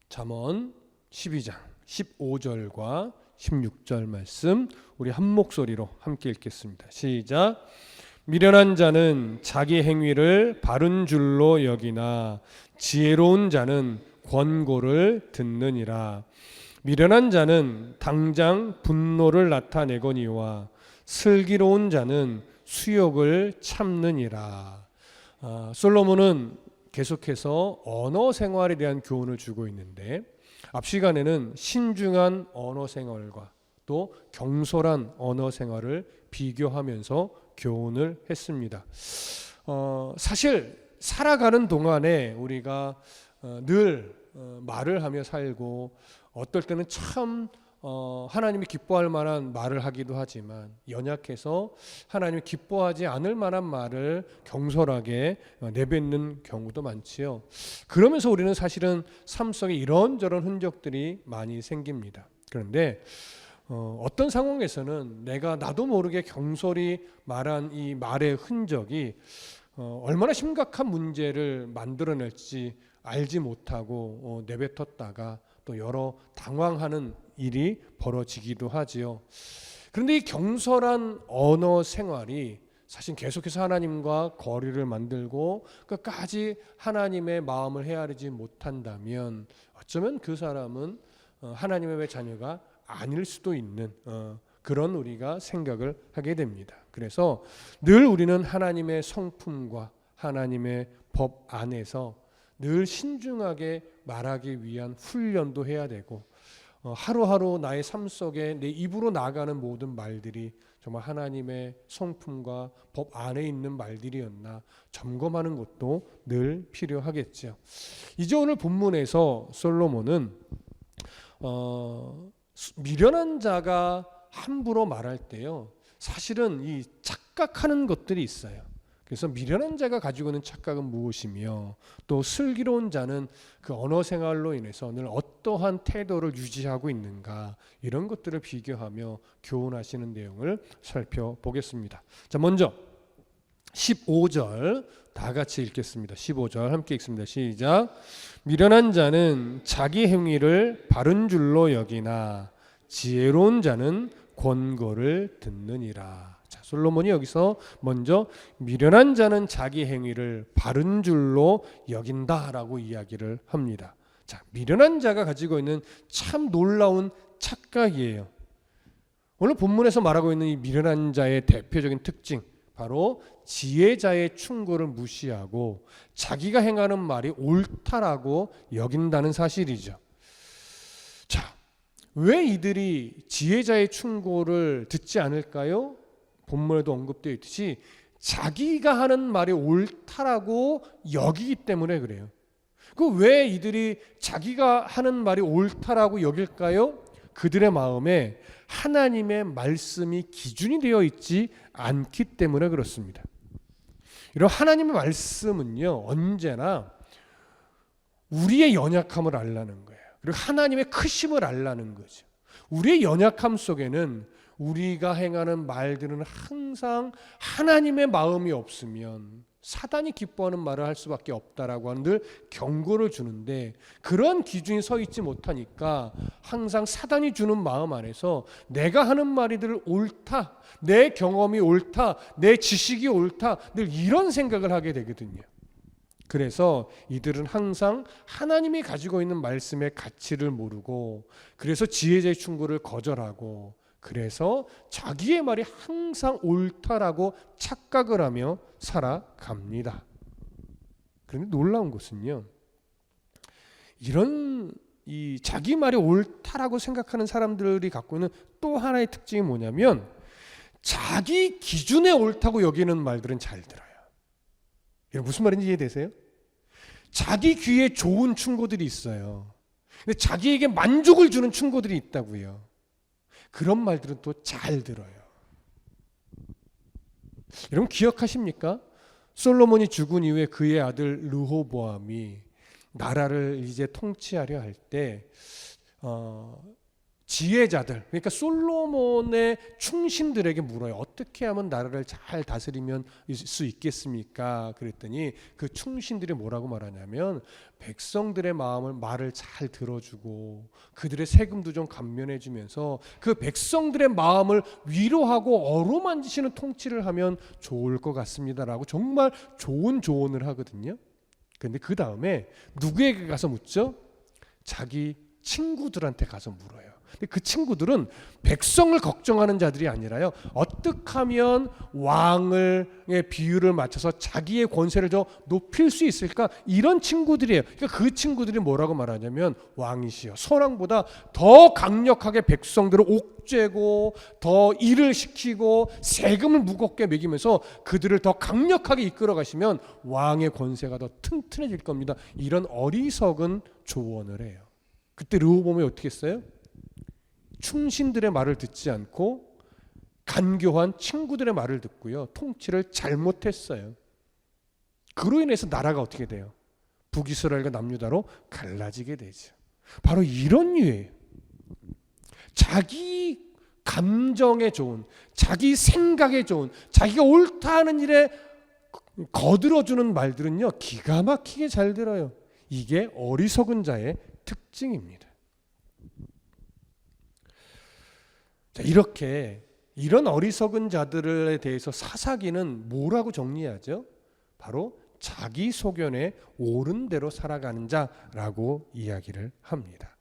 잠언 12장 15절과 16절 말씀 우리 한 목소리로 함께 읽겠습니다. 시작. 미련한 자는 자기 행위를 바른 줄로 여기나 지혜로운 자는 권고를 듣느니라. 미련한 자는 당장 분노를 나타내거니와 슬기로운 자는 수욕을 참느니라. 솔로몬은 계속해서 언어 생활에 대한 교훈을 주고 있는데, 앞 시간에는 신중한 언어 생활과 또 경솔한 언어 생활을 비교하면서 교훈을 했습니다. 사실 살아가는 동안에 우리가 늘 말을 하며 살고, 어떨 때는 참 하나님이 기뻐할 만한 말을 하기도 하지만 연약해서 하나님이 기뻐하지 않을 만한 말을 경솔하게 내뱉는 경우도 많지요. 그러면서 우리는 사실은 삶 속에 이런저런 흔적들이 많이 생깁니다. 그런데 어떤 상황에서는 내가 나도 모르게 경솔히 말한 이 말의 흔적이 얼마나 심각한 문제를 만들어낼지 알지 못하고 내뱉었다가 또 여러 당황하는 일이 벌어지기도 하지요. 그런데 이 경솔한 언어 생활이 사실 계속해서 하나님과 거리를 만들고 끝까지 하나님의 마음을 헤아리지 못한다면 어쩌면 그 사람은 하나님의 자녀가 아닐 수도 있는 그런 우리가 생각을 하게 됩니다. 그래서 늘 우리는 하나님의 성품과 하나님의 법 안에서 늘 신중하게 말하기 위한 훈련도 해야 되고, 하루하루 나의 삶 속에 내 입으로 나가는 모든 말들이 정말 하나님의 성품과 법 안에 있는 말들이었나 점검하는 것도 늘 필요하겠죠. 이제 오늘 본문에서 솔로몬은 미련한 자가 함부로 말할 때요, 사실은 이 착각하는 것들이 있어요. 그래서 미련한 자가 가지고 있는 착각은 무엇이며, 또 슬기로운 자는 그 언어 생활로 인해서 늘 어떠한 태도를 유지하고 있는가, 이런 것들을 비교하며 교훈하시는 내용을 살펴보겠습니다. 자, 먼저 15절 다 같이 읽겠습니다. 15절 함께 읽습니다. 시작. 미련한 자는 자기 행위를 바른 줄로 여기나 지혜로운 자는 권고를 듣느니라. 자, 솔로몬이 여기서 먼저 미련한 자는 자기 행위를 바른 줄로 여긴다라고 이야기를 합니다. 자, 미련한 자가 가지고 있는 참 놀라운 착각이에요. 오늘 본문에서 말하고 있는 이 미련한 자의 대표적인 특징, 바로 지혜자의 충고를 무시하고 자기가 행하는 말이 옳다라고 여긴다는 사실이죠. 자, 왜 이들이 지혜자의 충고를 듣지 않을까요? 본문에도 언급되어 있듯이 자기가 하는 말이 옳다라고 여기기 때문에 그래요. 그 왜 이들이 자기가 하는 말이 옳다라고 여길까요? 그들의 마음에 하나님의 말씀이 기준이 되어 있지 않기 때문에 그렇습니다. 이런 하나님의 말씀은요, 언제나 우리의 연약함을 알라는 거예요. 그리고 하나님의 크심을 알라는 거죠. 우리의 연약함 속에는 우리가 행하는 말들은 항상 하나님의 마음이 없으면 사단이 기뻐하는 말을 할 수밖에 없다라고 하는 늘 경고를 주는데, 그런 기준이 서 있지 못하니까 항상 사단이 주는 마음 안에서 내가 하는 말이 늘 옳다, 내 경험이 옳다, 내 지식이 옳다, 늘 이런 생각을 하게 되거든요. 그래서 이들은 항상 하나님이 가지고 있는 말씀의 가치를 모르고, 그래서 지혜자의 충고를 거절하고, 그래서 자기의 말이 항상 옳다라고 착각을 하며 살아갑니다. 그런데 놀라운 것은요, 이런 이 자기 말이 옳다라고 생각하는 사람들이 갖고 있는 또 하나의 특징이 뭐냐면, 자기 기준에 옳다고 여기는 말들은 잘 들어요. 이게 무슨 말인지 이해되세요? 자기 귀에 좋은 충고들이 있어요. 근데 자기에게 만족을 주는 충고들이 있다고요. 그런 말들은 또 잘 들어요. 여러분 기억하십니까? 솔로몬이 죽은 이후에 그의 아들 르호보암이 나라를 이제 통치하려 할 때 지혜자들, 그러니까 솔로몬의 충신들에게 물어요. 어떻게 하면 나라를 잘 다스리면 수 있겠습니까? 그랬더니 그 충신들이 뭐라고 말하냐면 백성들의 말을 잘 들어주고 그들의 세금도 좀 감면해 주면서 그 백성들의 마음을 위로하고 어루만지시는 통치를 하면 좋을 것 같습니다라고 정말 좋은 조언을 하거든요. 그런데 그 다음에 누구에게 가서 묻죠? 자기 친구들한테 가서 물어요. 그 친구들은 백성을 걱정하는 자들이 아니라요, 어떻게 하면 왕의 비율을 맞춰서 자기의 권세를 더 높일 수 있을까, 이런 친구들이에요. 그러니까 그 친구들이 뭐라고 말하냐면 왕이시여 선왕보다 더 강력하게 백성들을 옥죄고 더 일을 시키고 세금을 무겁게 매기면서 그들을 더 강력하게 이끌어 가시면 왕의 권세가 더 튼튼해질 겁니다. 이런 어리석은 조언을 해요. 그때 르호보암이 어떻게 했어요? 충신들의 말을 듣지 않고 간교한 친구들의 말을 듣고요, 통치를 잘못했어요. 그로 인해서 나라가 어떻게 돼요? 북이스라엘과 남유다로 갈라지게 되죠. 바로 이런 이유예요. 자기 감정에 좋은, 자기 생각에 좋은, 자기가 옳다 하는 일에 거들어주는 말들은요, 기가 막히게 잘 들어요. 이게 어리석은 자의 특징입니다. 자, 이렇게 이런 어리석은 자들에 대해서 사사기는 뭐라고 정리하죠? 바로 자기 소견에 옳은 대로 살아가는 자라고 이야기를 합니다.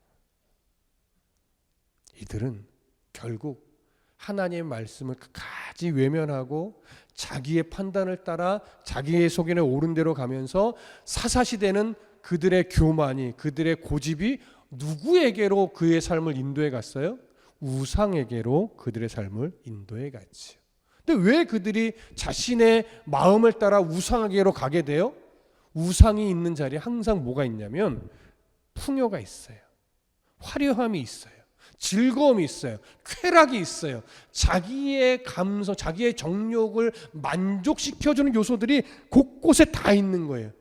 이들은 결국 하나님의 말씀을 끝까지 외면하고 자기의 판단을 따라 자기의 소견에 옳은 대로 가면서 사사시대는 그들의 교만이, 그들의 고집이 누구에게로 그의 삶을 인도해 갔어요? 우상에게로 그들의 삶을 인도해 갔지요. 근데 왜 그들이 자신의 마음을 따라 우상에게로 가게 돼요? 우상이 있는 자리에 항상 뭐가 있냐면 풍요가 있어요. 화려함이 있어요. 즐거움이 있어요. 쾌락이 있어요. 자기의 감성, 자기의 정욕을 만족시켜주는 요소들이 곳곳에 다 있는 거예요.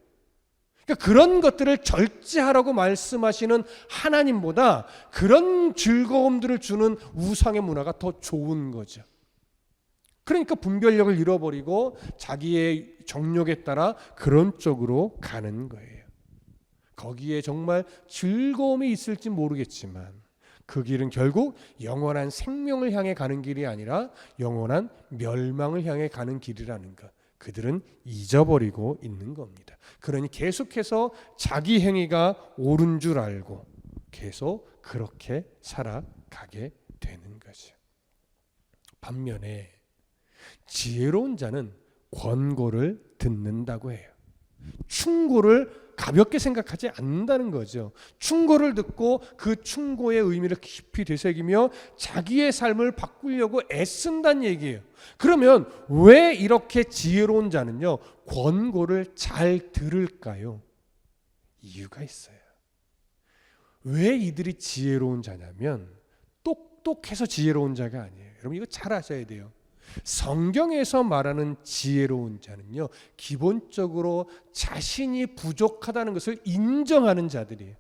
그러니까 그런 것들을 절제하라고 말씀하시는 하나님보다 그런 즐거움들을 주는 우상의 문화가 더 좋은 거죠. 그러니까 분별력을 잃어버리고 자기의 정욕에 따라 그런 쪽으로 가는 거예요. 거기에 정말 즐거움이 있을지 모르겠지만 그 길은 결국 영원한 생명을 향해 가는 길이 아니라 영원한 멸망을 향해 가는 길이라는 것, 그들은 잊어버리고 있는 겁니다. 그러니 계속해서 자기 행위가 옳은 줄 알고 계속 그렇게 살아가게 되는 거죠. 반면에 지혜로운 자는 권고를 듣는다고 해요. 충고를 가볍게 생각하지 않는다는 거죠. 충고를 듣고 그 충고의 의미를 깊이 되새기며 자기의 삶을 바꾸려고 애쓴다는 얘기예요. 그러면 왜 이렇게 지혜로운 자는요, 권고를 잘 들을까요? 이유가 있어요. 왜 이들이 지혜로운 자냐면 똑똑해서 지혜로운 자가 아니에요. 여러분 이거 잘 아셔야 돼요. 성경에서 말하는 지혜로운 자는요, 기본적으로 자신이 부족하다는 것을 인정하는 자들이에요.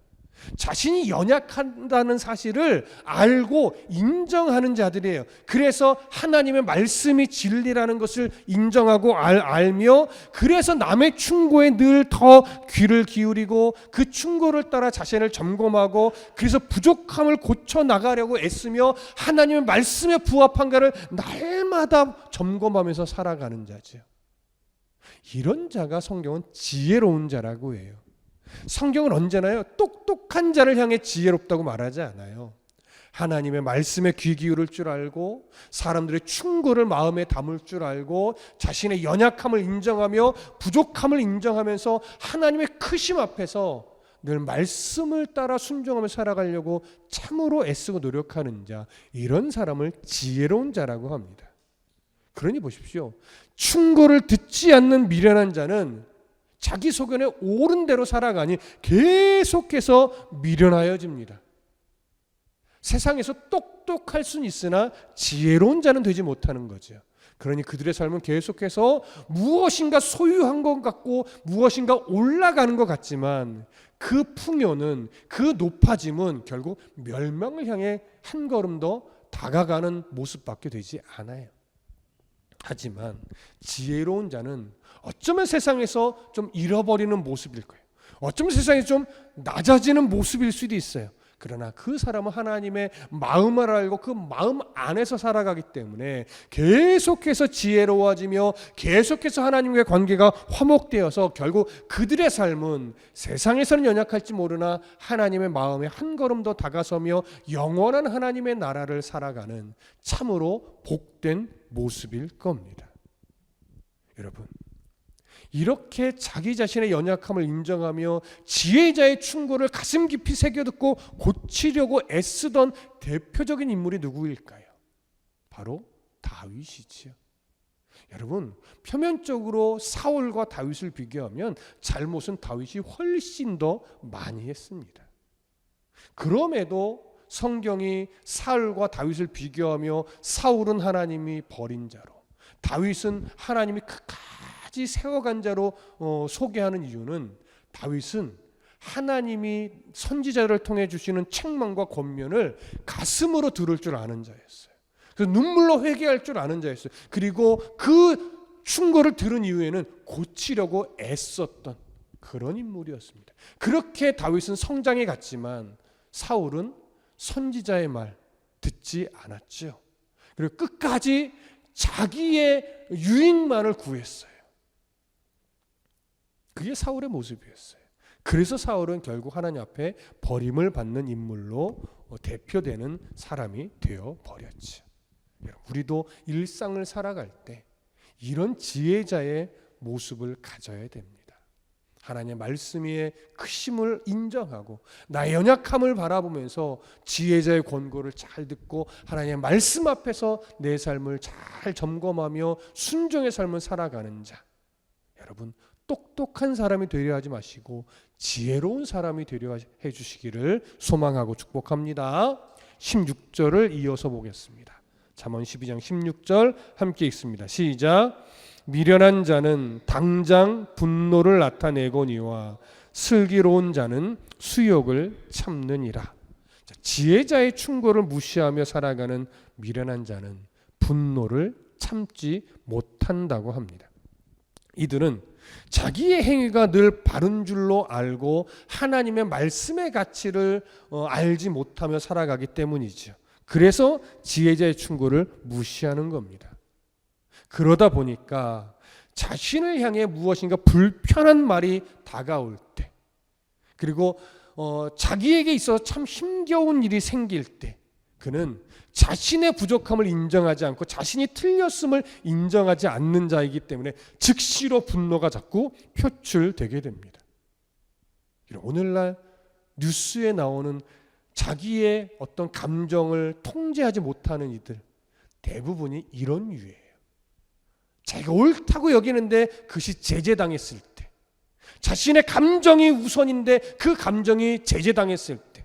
자신이 연약하다는 사실을 알고 인정하는 자들이에요. 그래서 하나님의 말씀이 진리라는 것을 인정하고 알며 그래서 남의 충고에 늘 더 귀를 기울이고 그 충고를 따라 자신을 점검하고 그래서 부족함을 고쳐 나가려고 애쓰며 하나님의 말씀에 부합한가를 날마다 점검하면서 살아가는 자죠. 이런 자가 성경은 지혜로운 자라고 해요. 성경은 언제나요, 똑똑한 자를 향해 지혜롭다고 말하지 않아요. 하나님의 말씀에 귀 기울일 줄 알고 사람들의 충고를 마음에 담을 줄 알고 자신의 연약함을 인정하며 부족함을 인정하면서 하나님의 크심 앞에서 늘 말씀을 따라 순종하며 살아가려고 참으로 애쓰고 노력하는 자, 이런 사람을 지혜로운 자라고 합니다. 그러니 보십시오. 충고를 듣지 않는 미련한 자는 자기 소견에 옳은 대로 살아가니 계속해서 미련하여집니다. 세상에서 똑똑할 수는 있으나 지혜로운 자는 되지 못하는 거죠. 그러니 그들의 삶은 계속해서 무엇인가 소유한 것 같고 무엇인가 올라가는 것 같지만 그 풍요는, 그 높아짐은 결국 멸망을 향해 한 걸음 더 다가가는 모습밖에 되지 않아요. 하지만 지혜로운 자는 어쩌면 세상에서 좀 잃어버리는 모습일 거예요. 어쩌면 세상에 좀 낮아지는 모습일 수도 있어요. 그러나 그 사람은 하나님의 마음을 알고 그 마음 안에서 살아가기 때문에 계속해서 지혜로워지며 계속해서 하나님과의 관계가 화목되어서 결국 그들의 삶은 세상에서는 연약할지 모르나 하나님의 마음에 한 걸음 더 다가서며 영원한 하나님의 나라를 살아가는 참으로 복된 모습일 겁니다. 여러분, 이렇게 자기 자신의 연약함을 인정하며 지혜자의 충고를 가슴 깊이 새겨듣고 고치려고 애쓰던 대표적인 인물이 누구일까요? 바로 다윗이지요. 여러분, 표면적으로 사울과 다윗을 비교하면 잘못은 다윗이 훨씬 더 많이 했습니다. 그럼에도 성경이 사울과 다윗을 비교하며 사울은 하나님이 버린 자로, 다윗은 하나님이 끝까지 세워간 자로 소개하는 이유는 다윗은 하나님이 선지자를 통해 주시는 책망과 권면을 가슴으로 들을 줄 아는 자였어요. 그래서 눈물로 회개할 줄 아는 자였어요. 그리고 그 충고를 들은 이후에는 고치려고 애썼던 그런 인물이었습니다. 그렇게 다윗은 성장해 갔지만 사울은 선지자의 말 듣지 않았죠. 그리고 끝까지 자기의 유익만을 구했어요. 그게 사울의 모습이었어요. 그래서 사울은 결국 하나님 앞에 버림을 받는 인물로 대표되는 사람이 되어 버렸죠. 우리도 일상을 살아갈 때 이런 지혜자의 모습을 가져야 됩니다. 하나님의 말씀의 크심을 인정하고 나의 연약함을 바라보면서 지혜자의 권고를 잘 듣고 하나님의 말씀 앞에서 내 삶을 잘 점검하며 순종의 삶을 살아가는 자. 여러분, 똑똑한 사람이 되려 하지 마시고 지혜로운 사람이 되려 해주시기를 소망하고 축복합니다. 16절을 이어서 보겠습니다. 잠언 12장 16절 함께 읽습니다. 시작. 미련한 자는 당장 분노를 나타내거니와 슬기로운 자는 수욕을 참느니라. 지혜자의 충고를 무시하며 살아가는 미련한 자는 분노를 참지 못한다고 합니다. 이들은 자기의 행위가 늘 바른 줄로 알고 하나님의 말씀의 가치를 알지 못하며 살아가기 때문이죠. 그래서 지혜자의 충고를 무시하는 겁니다. 그러다 보니까 자신을 향해 무엇인가 불편한 말이 다가올 때, 그리고 자기에게 있어서 참 힘겨운 일이 생길 때 그는 자신의 부족함을 인정하지 않고 자신이 틀렸음을 인정하지 않는 자이기 때문에 즉시로 분노가 자꾸 표출되게 됩니다. 오늘날 뉴스에 나오는 자기의 어떤 감정을 통제하지 못하는 이들 대부분이 이런 유예예요. 자기가 옳다고 여기는데 그것이 제재당했을 때, 자신의 감정이 우선인데 그 감정이 제재당했을 때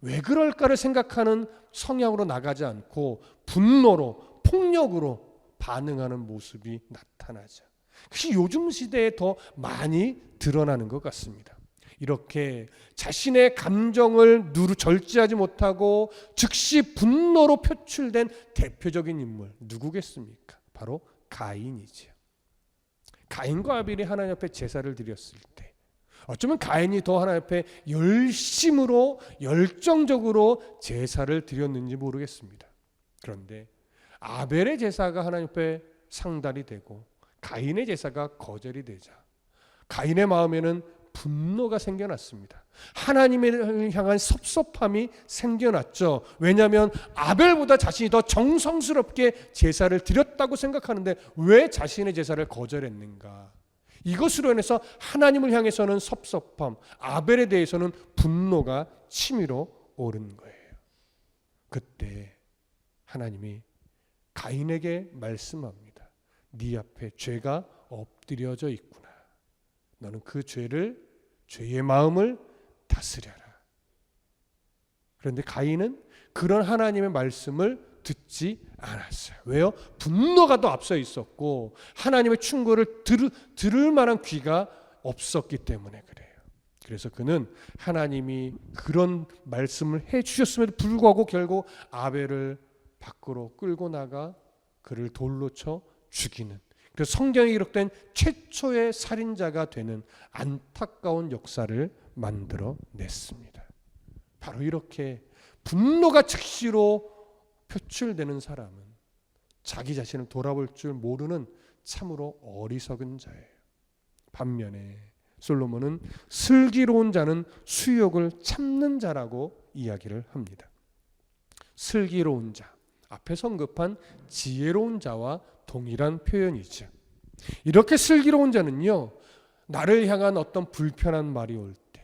왜 그럴까를 생각하는 성향으로 나가지 않고 분노로, 폭력으로 반응하는 모습이 나타나죠. 그것이 요즘 시대에 더 많이 드러나는 것 같습니다. 이렇게 자신의 감정을 절제하지 못하고 즉시 분노로 표출된 대표적인 인물 누구겠습니까? 바로 가인이죠. 가인과 아벨이 하나님 앞에 제사를 드렸을 때 어쩌면 가인이 더 하나님 앞에 열심으로 열정적으로 제사를 드렸는지 모르겠습니다. 그런데 아벨의 제사가 하나님 앞에 상달이 되고 가인의 제사가 거절이 되자 가인의 마음에는 분노가 생겨났습니다. 하나님을 향한 섭섭함이 생겨났죠. 왜냐하면 아벨보다 자신이 더 정성스럽게 제사를 드렸다고 생각하는데 왜 자신의 제사를 거절했는가? 이것으로 인해서 하나님을 향해서는 섭섭함, 아벨에 대해서는 분노가 치밀어 오른 거예요. 그때 하나님이 가인에게 말씀합니다. 네 앞에 죄가 엎드려져 있구나. 너는 그 죄의 마음을 다스려라. 그런데 가인은 그런 하나님의 말씀을 듣지 않았어요. 왜요? 분노가 더 앞서 있었고 하나님의 충고를 들을 만한 귀가 없었기 때문에 그래요. 그래서 그는 하나님이 그런 말씀을 해주셨음에도 불구하고 결국 아벨을 밖으로 끌고 나가 그를 돌로 쳐 죽이는, 그래서 성경에 기록된 최초의 살인자가 되는 안타까운 역사를 만들어냈습니다. 바로 이렇게 분노가 즉시로 표출되는 사람은 자기 자신을 돌아볼 줄 모르는 참으로 어리석은 자예요. 반면에 솔로몬은 슬기로운 자는 수욕을 참는 자라고 이야기를 합니다. 슬기로운 자, 앞에서 언급한 지혜로운 자와 동일한 표현이죠. 이렇게 슬기로운 자는요, 나를 향한 어떤 불편한 말이 올 때,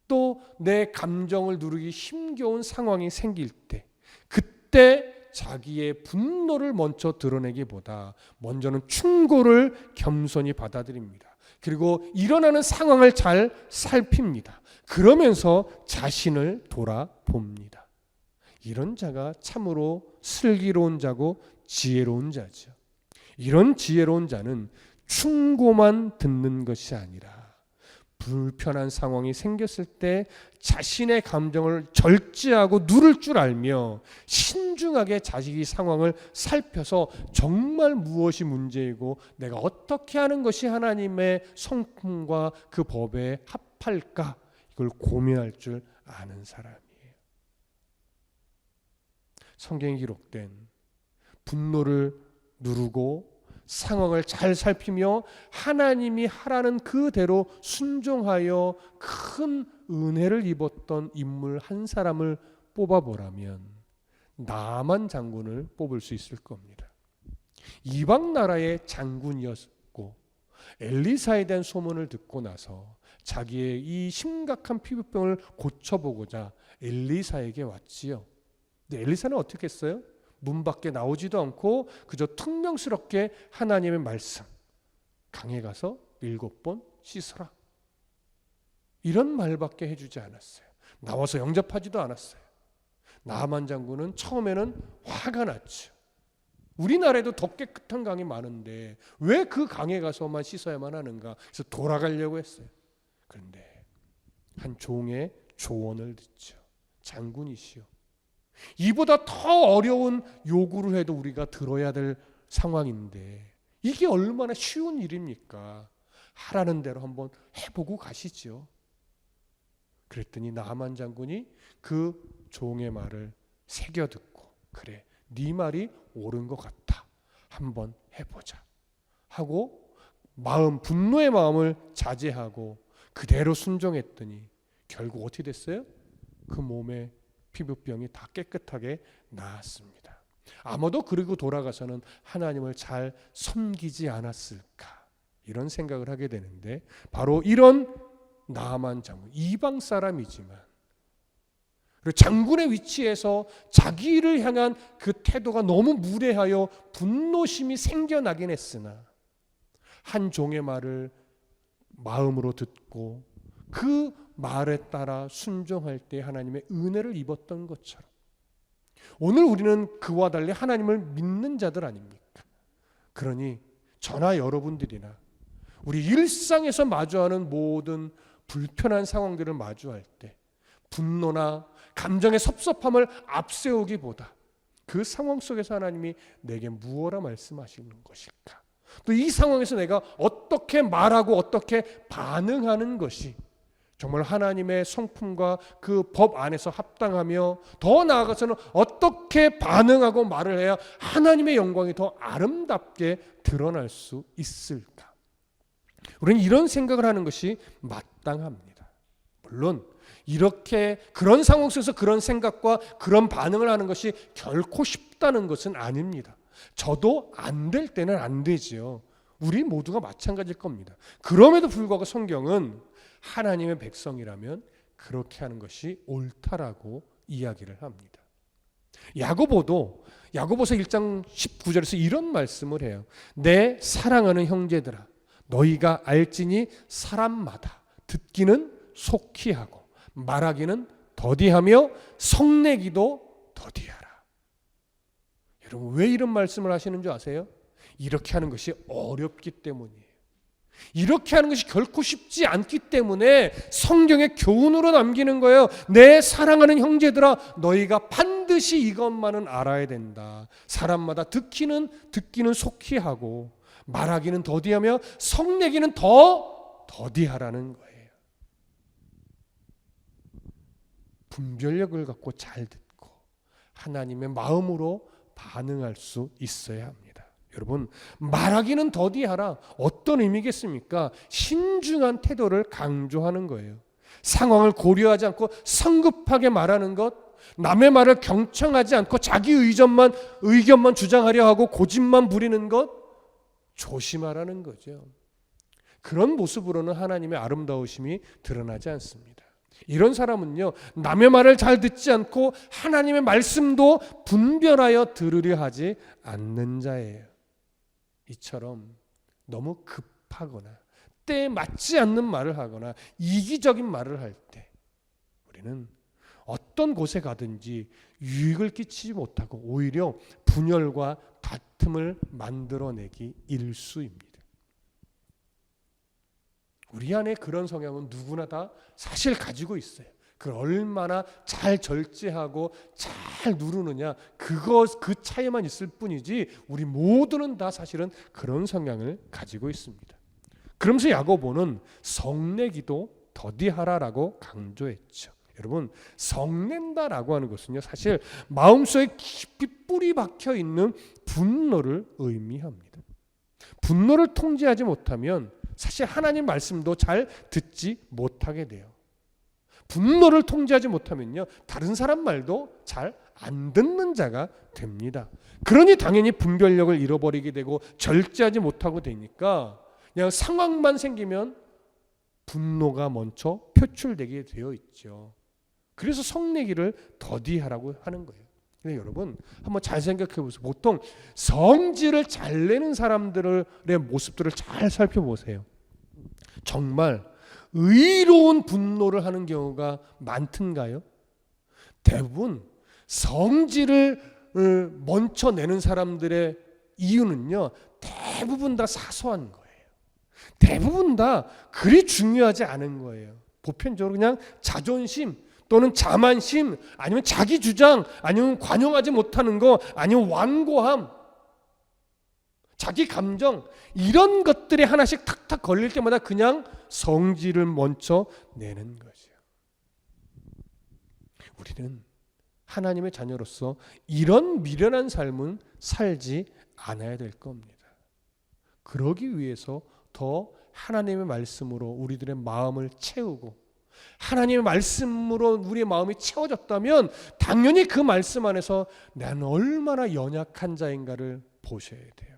또 내 감정을 누르기 힘겨운 상황이 생길 때, 그때 자기의 분노를 먼저 드러내기보다 먼저는 충고를 겸손히 받아들입니다. 그리고 일어나는 상황을 잘 살핍니다. 그러면서 자신을 돌아봅니다. 이런 자가 참으로 슬기로운 자고 지혜로운 자죠. 이런 지혜로운 자는 충고만 듣는 것이 아니라 불편한 상황이 생겼을 때 자신의 감정을 절제하고 누를 줄 알며 신중하게 자식이 상황을 살펴서 정말 무엇이 문제이고 내가 어떻게 하는 것이 하나님의 성품과 그 법에 합할까, 이걸 고민할 줄 아는 사람이에요. 성경에 기록된 분노를 누르고 상황을 잘 살피며 하나님이 하라는 그대로 순종하여 큰 은혜를 입었던 인물 한 사람을 뽑아보라면 나만 장군을 뽑을 수 있을 겁니다. 이방 나라의 장군이었고 엘리사에 대한 소문을 듣고 나서 자기의 이 심각한 피부병을 고쳐보고자 엘리사에게 왔지요. 근데 엘리사는 어떻게 했어요? 문 밖에 나오지도 않고 그저 퉁명스럽게 하나님의 말씀, 강에 가서 7번 씻어라, 이런 말밖에 해주지 않았어요. 나와서 영접하지도 않았어요. 나만 장군은 처음에는 화가 났죠. 우리나라에도 더 깨끗한 강이 많은데 왜 그 강에 가서만 씻어야만 하는가, 그래서 돌아가려고 했어요. 그런데 한 종의 조언을 듣죠. 장군이시여, 이보다 더 어려운 요구를 해도 우리가 들어야 될 상황인데 이게 얼마나 쉬운 일입니까? 하라는 대로 한번 해보고 가시죠. 그랬더니 나만 장군이 그 종의 말을 새겨 듣고, 그래, 네 말이 옳은 것 같다, 한번 해보자 하고 분노의 마음을 자제하고 그대로 순종했더니 결국 어떻게 됐어요? 그 몸에 피부병이 다 깨끗하게 나았습니다. 아마도 그리고 돌아가서는 하나님을 잘 섬기지 않았을까, 이런 생각을 하게 되는데, 바로 이런 나만 장군, 이방 사람이지만 장군의 위치에서 자기를 향한 그 태도가 너무 무례하여 분노심이 생겨나긴 했으나 한 종의 말을 마음으로 듣고 그 말에 따라 순종할 때 하나님의 은혜를 입었던 것처럼 오늘 우리는 그와 달리 하나님을 믿는 자들 아닙니까? 그러니 저나 여러분들이나 우리 일상에서 마주하는 모든 불편한 상황들을 마주할 때 분노나 감정의 섭섭함을 앞세우기보다 그 상황 속에서 하나님이 내게 무엇라 말씀하시는 것일까, 또 이 상황에서 내가 어떻게 말하고 어떻게 반응하는 것이 정말 하나님의 성품과 그 법 안에서 합당하며, 더 나아가서는 어떻게 반응하고 말을 해야 하나님의 영광이 더 아름답게 드러날 수 있을까, 우리는 이런 생각을 하는 것이 마땅합니다. 물론 이렇게 그런 상황 속에서 그런 생각과 그런 반응을 하는 것이 결코 쉽다는 것은 아닙니다. 저도 안 될 때는 안 되지요. 우리 모두가 마찬가지일 겁니다. 그럼에도 불구하고 성경은 하나님의 백성이라면 그렇게 하는 것이 옳다라고 이야기를 합니다. 야고보서 1장 19절에서 이런 말씀을 해요. 내 사랑하는 형제들아, 너희가 알지니 사람마다 듣기는 속히 하고 말하기는 더디하며 성내기도 더디하라. 여러분 왜 이런 말씀을 하시는 줄 아세요? 이렇게 하는 것이 어렵기 때문이에요. 이렇게 하는 것이 결코 쉽지 않기 때문에 성경의 교훈으로 남기는 거예요. 내 사랑하는 형제들아, 너희가 반드시 이것만은 알아야 된다. 사람마다 듣기는 속히 하고 말하기는 더디하며 성내기는 더디하라는 거예요. 분별력을 갖고 잘 듣고 하나님의 마음으로 반응할 수 있어야 합니다. 여러분, 말하기는 더디하라. 어떤 의미겠습니까? 신중한 태도를 강조하는 거예요. 상황을 고려하지 않고 성급하게 말하는 것, 남의 말을 경청하지 않고 자기 의견만 주장하려 하고 고집만 부리는 것, 조심하라는 거죠. 그런 모습으로는 하나님의 아름다우심이 드러나지 않습니다. 이런 사람은요, 남의 말을 잘 듣지 않고 하나님의 말씀도 분별하여 들으려 하지 않는 자예요. 이처럼 너무 급하거나 때에 맞지 않는 말을 하거나 이기적인 말을 할 때 우리는 어떤 곳에 가든지 유익을 끼치지 못하고 오히려 분열과 다툼을 만들어내기 일쑤입니다. 우리 안에 그런 성향은 누구나 다 사실 가지고 있어요. 그걸 얼마나 잘 절제하고 잘 누르느냐, 그 차이만 있을 뿐이지 우리 모두는 다 사실은 그런 성향을 가지고 있습니다. 그러면서 야고보는 성내기도 더디하라라고 강조했죠. 여러분, 성낸다라고 하는 것은요, 사실 마음속에 깊이 뿌리 박혀 있는 분노를 의미합니다. 분노를 통제하지 못하면 사실 하나님 말씀도 잘 듣지 못하게 돼요. 분노를 통제하지 못하면요, 다른 사람 말도 잘 안 듣는 자가 됩니다. 그러니 당연히 분별력을 잃어버리게 되고 절제하지 못하고 되니까 그냥 상황만 생기면 분노가 먼저 표출되게 되어 있죠. 그래서 성내기를 더디하라고 하는 거예요. 근데 여러분 한번 잘 생각해 보세요. 보통 성질을 잘 내는 사람들의 모습들을 잘 살펴보세요. 정말 의로운 분노를 하는 경우가 많던가요? 대부분 성질을 먼저 내는 사람들의 이유는요, 대부분 다 사소한 거예요. 대부분 다 그리 중요하지 않은 거예요. 보편적으로 그냥 자존심 또는 자만심, 아니면 자기 주장, 아니면 관용하지 못하는 거, 아니면 완고함, 자기 감정, 이런 것들이 하나씩 탁탁 걸릴 때마다 그냥 성질을 먼저 내는 거죠. 우리는 하나님의 자녀로서 이런 미련한 삶은 살지 않아야 될 겁니다. 그러기 위해서 더 하나님의 말씀으로 우리들의 마음을 채우고, 하나님의 말씀으로 우리의 마음이 채워졌다면 당연히 그 말씀 안에서 나는 얼마나 연약한 자인가를 보셔야 돼요.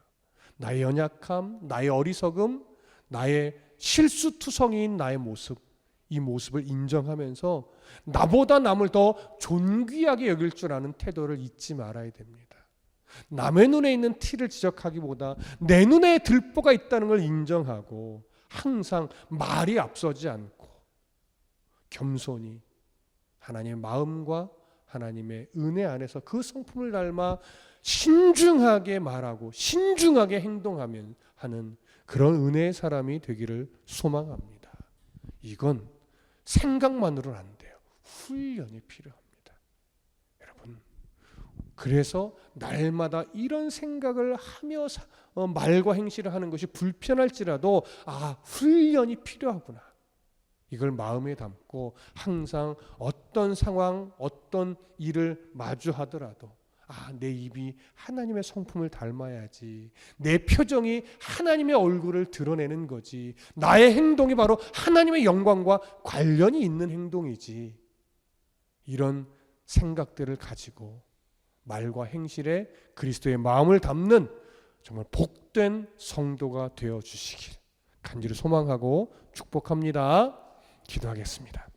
나의 연약함, 나의 어리석음, 나의 실수투성이인 나의 모습, 이 모습을 인정하면서 나보다 남을 더 존귀하게 여길 줄 아는 태도를 잊지 말아야 됩니다. 남의 눈에 있는 티를 지적하기보다 내 눈에 들보가 있다는 걸 인정하고 항상 말이 앞서지 않고 겸손히 하나님의 마음과 하나님의 은혜 안에서 그 성품을 닮아 신중하게 말하고 신중하게 행동하면 하는 그런 은혜의 사람이 되기를 소망합니다. 이건 생각만으로는 안 돼요. 훈련이 필요합니다. 여러분, 그래서 날마다 이런 생각을 하며 말과 행실을 하는 것이 불편할지라도 훈련이 필요하구나. 이걸 마음에 담고 항상 어떤 상황, 어떤 일을 마주하더라도 내 입이 하나님의 성품을 닮아야지. 내 표정이 하나님의 얼굴을 드러내는 거지. 나의 행동이 바로 하나님의 영광과 관련이 있는 행동이지. 이런 생각들을 가지고 말과 행실에 그리스도의 마음을 담는 정말 복된 성도가 되어 주시길 간절히 소망하고 축복합니다. 기도하겠습니다.